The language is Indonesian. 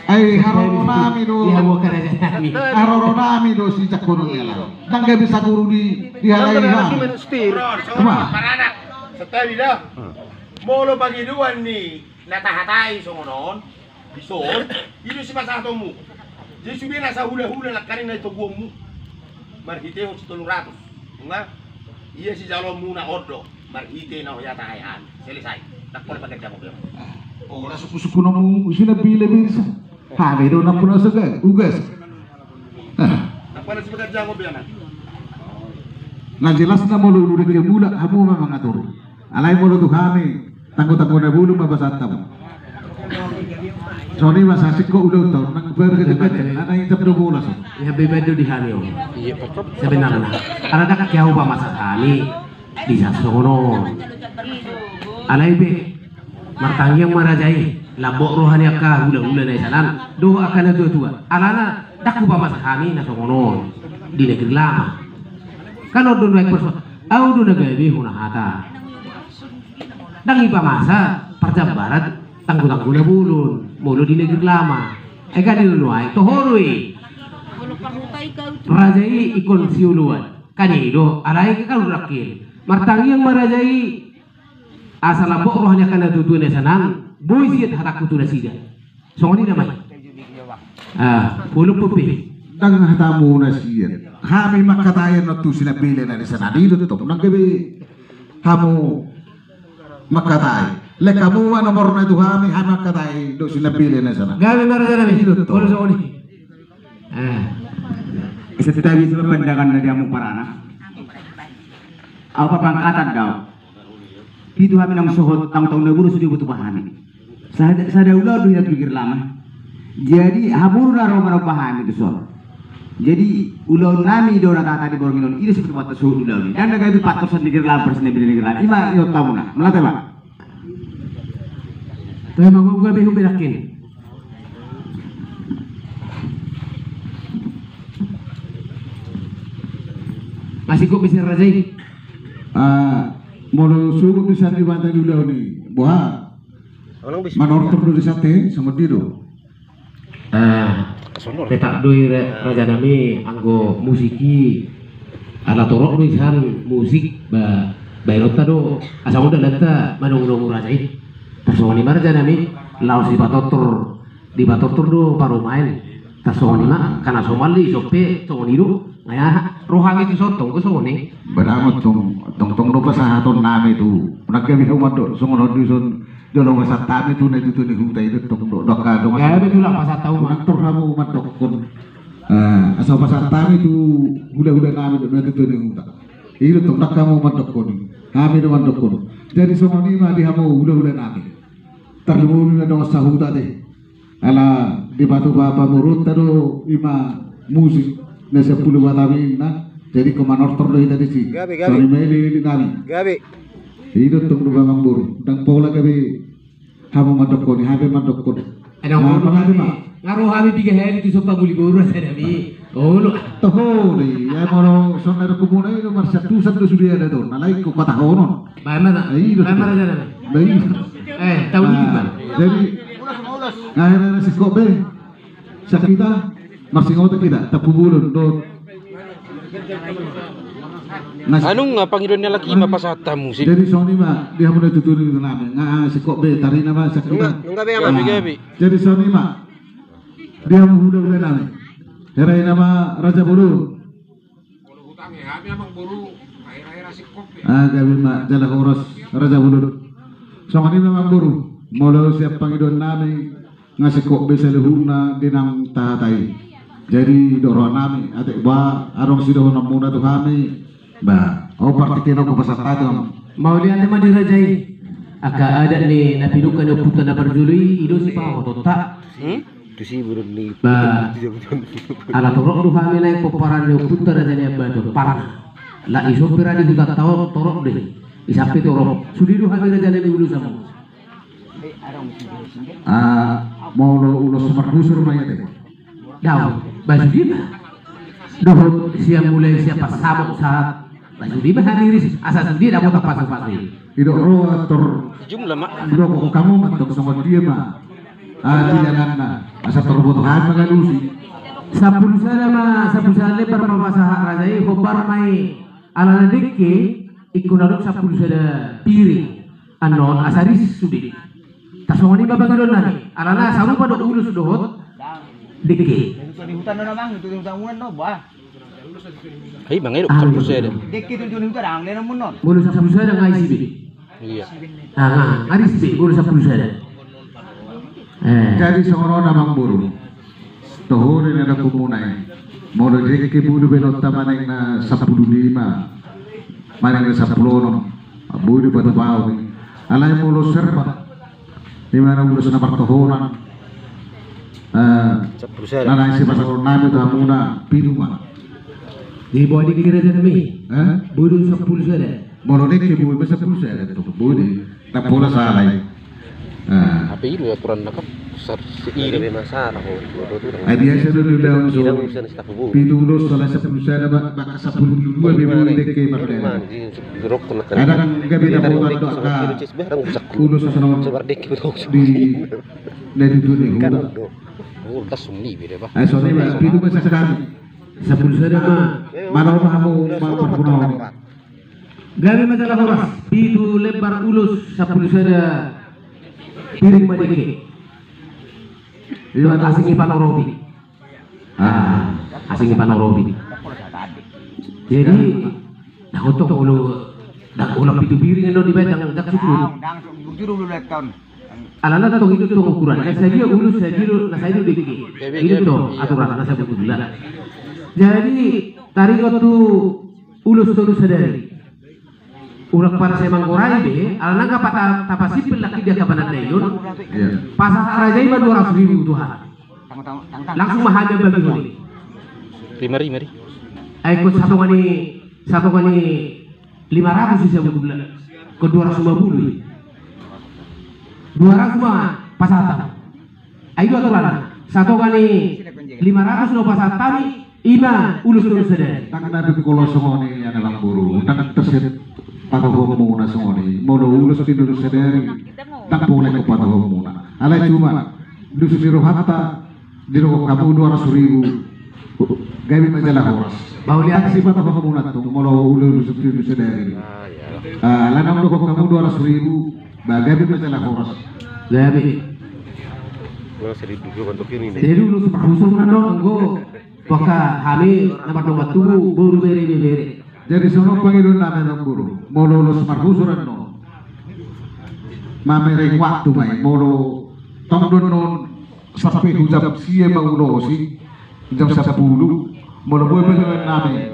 Ay haronami do. Iya bukan aja nami. Haronami do si cakono nila. Nang gabi sa guru di halay na. Kuma. Paranak. Setelah dah. Molo bagi duan ni natahatai songonon. Bison. Itu si pasatomu. Jadi sudah nasa hula-hula lakarin na ito buongmu. Marhite ho 700. Nga. Iya si jalommu na odo. Marhite na ho yata hayan. Selesai. Nakpol pagkakya mo kayo. Ora suku-suku nomu sina bile-bisa. Habe do na puno saga. Ugas. Nakpol si pagkakya mo biyan. Nga jelas na mo lulu de mula hamu memang atur. Alay mo tu kami tanggo-tanggo na bulu mabasatam. Sony masa siko udah tau nang berkejabat ana yang tabdo bola so. Ya bebedo di hani om. Iya betul. Sebenarnya. Karena tak kau pa masa hani di sasono. Alay be martangi yang marajai labok rohani akka hula-hula na isanan do akan itu tua. Alana dak pa masa hani na sono di negeri lama. Kan ordo naik perso. Au do nagabi huna hata. Dangi pa masa parjam barat tangguh-tangguh na bulun mulu di negeri lama eka di luai tohorui rajai ikon siuluan kanido alai ke kalau rakil martangi yang marajai asal labok rohnya kana tutune sanang boy siat hataku tu nasida songoni namai bulu pupi Dang hatamu nasiyan. Kami makatayan na tu sinabili na sana dito to nang gabi hamu makatay. Lekamu nomor na itu kami hamak katai do sinabili na sana. gawe maraja nami bulu songoni Isa tayo sa pandangan na diamo parana. Apa pangkatan daw? Dito kami ng suhot tang taong naguro sudah butuh pahami. Sa daula do ya pikir lama. Jadi habur na raw maraw pahami to so. Jadi ulaw nami do natata di bornginon ini seperti mata suhu ulaw ni. Dan nagabi patos sa pikir lama persen na pikir lama. Ima yo tamu na. Melate ba? Tuh mau gawe hu berakin masih kok bisa rajai Molo sugu bisa dibantai dulu ni. Buah. Manor terus di sate sama diro. Tetak doi raja nami anggo musiki ala torok doi san musik ba bayrota do asa udah lenta manung rajai tasongani marja nami laos di batotor do paru main tasongani ma kana somali sope songoni do ngaya rohang itu sotong ko songoni Beramat tong lupa sahaton nami tu. Nagkabi umat do sungon dusun jolong wasat tami tu na itu ni huta itu tong do doka do. ya betul lah pas tahu mah Nang kamu umat dokon. Asal pasat tami tu gula-gula nami do na itu ni huta. Itu tong kamu umat dokon. Kami do umat dokon. Jadi sungon ni mah dihamu gula-gula nami. Terlalu na do sahuta deh. Ala di batu bapa murut tado ima musik na 10 batamin na. Jadi kemanor terlalu tadi sih. Sorry meli nami. Gabi. Itu tong dua buru. Dan pola gabi hamu madokoni, habe madokoni. ada ngaruh kami tiga hari itu sopa buli buru saya nami lu Toho ni, ya kalau sonar kumuna itu marsatu satu sudah ada tu. Nalai ku kata hono. mana aja nami Baik. tahu dikit bang Jadi akhirnya si kobe sakita masih ngotot kita tapu bulun do. Anong nga Panginoon laki mapasata mo si Jadi Sony mah dia mulai tuturin namin. Si kobe tari nama sakita. gabi. Jadi Sony mah dia menghudang namin. Herai nama Raja Bulu. Gabi mah jalan horos Raja Bulu. Sony memang buru. Mula siap Panginoon namin ngasih kobe seluhurna dinang tahatai. Jadi dorong nami atik ba arong sido namuna tu kami ba partikin aku pasal tadi mau lihat tema dirajai aka ada nih napidukan yung puta na barjuli ido si pa tak Itu sih burung ni ba ala torok do kami na peparan yung puta raja niya ba do parang la iso pira di huta tawo torok deh isapi torok sudi do kami raja niya dulu sama mau ulo semar busur maya deh daw baju di ba doh siang mulai siapa sabuk saat baju di ba hari ini asal sendiri dah mau pasang ido roa tor jumlah mak ido kok kamu mantok sama dia mah jangan na sa terbutuhan mga lusi. Sa pulsa lebar mamasaha rajai hobar mai alana dekke ikunaruk sa pulsa da piring anon asaris sudi tasongoni babagilon nani alana saru pada ulus dohot dekke Di hutan na naman, ito yung tangunan no, ba? Ay, bangay sa pulsa ada. Deki itu yung hutan, ang lena mo nun. bulu sa pulsa da ngai sibi Iya. aris be bulu sa pulsa da Jadi songono namang buru. Tohore na na kumunay. Moro jeke ke bulu benota maneng na 15. Maneng na 10 no. Bulu batu bau ni. Alay mulo serba. Di mana ulos na partohonan. Sa pulsa ada. Nanay si pastor namin to amuna pinuma. di bawah dikira da mi bulu sa pulsa da Moro ke bulu besa pulsa ada to. Bulu na pula sa alay. Apa ini aturan nakap besar seiri masalah ko. Ay dia sa dulu daw so. Tidak bisa nih tahu. Pinulos salah sa pulsa na baka 10 bi bulu deke martena. Gerok kena kan. Ada kan gabi na bukan to ka. Barang busak. Ulos sa sanong Sebar dek betul. di dito ni Kan hula. do. Oh, das sumni beda ba. Ay sorry ba pitu ba sa kami. sa pulsa da Manaw ba mo mapunaw. gabi masalah horas pitu lebar ulus sa pulsa da piring madeke asing ipan Robi asing ipan Robi jadi dah untuk ulu dah ulang pitu piring no di betang dak syukur Dang, juru dulu tahun. alana tong itu tong ukuran saya dia ulus saya dia saya dia deke ini tuh aturan saya betul jadi tarik waktu ulus terus sadari ulang para saya mangkorai be alana ka tapasipil laki dia kabanan dayon Iya. pasah rajai mah 200.000 Tuhan langsung mahal bagi ini Mari mari. ay ko satu kali 500 sih saya bulan ke 250 200 mah pasatan ay dua tulan satu kali 500 no pasatan ima ulus terus sadari Tangan nabi kulo songoni yang lang buru. Tangan terset pataho muna songoni. Mono ulus tinulus sederi. Tak boleh ke pataho muna. Alay cuma dusu di rohata di roh kamu 200.000. Gabi majalah horas. Bau lihat Si pataho muna tu mono ulus tinulus sederi. Ah ya. Lanang lo kamu 200.000. Gabi majalah horas. gabi Gua seri dulu untuk ini nih. jadi ulus parusul nano anggo waka hami nabat batu buru bere Jadi sono Panginoon namin ang guru. Molo los marhusuran no. Mamereng waktu may. Molo tongdon non sampai hujam siya mangulo si. Jam 10. Molo boy Panginoon namin.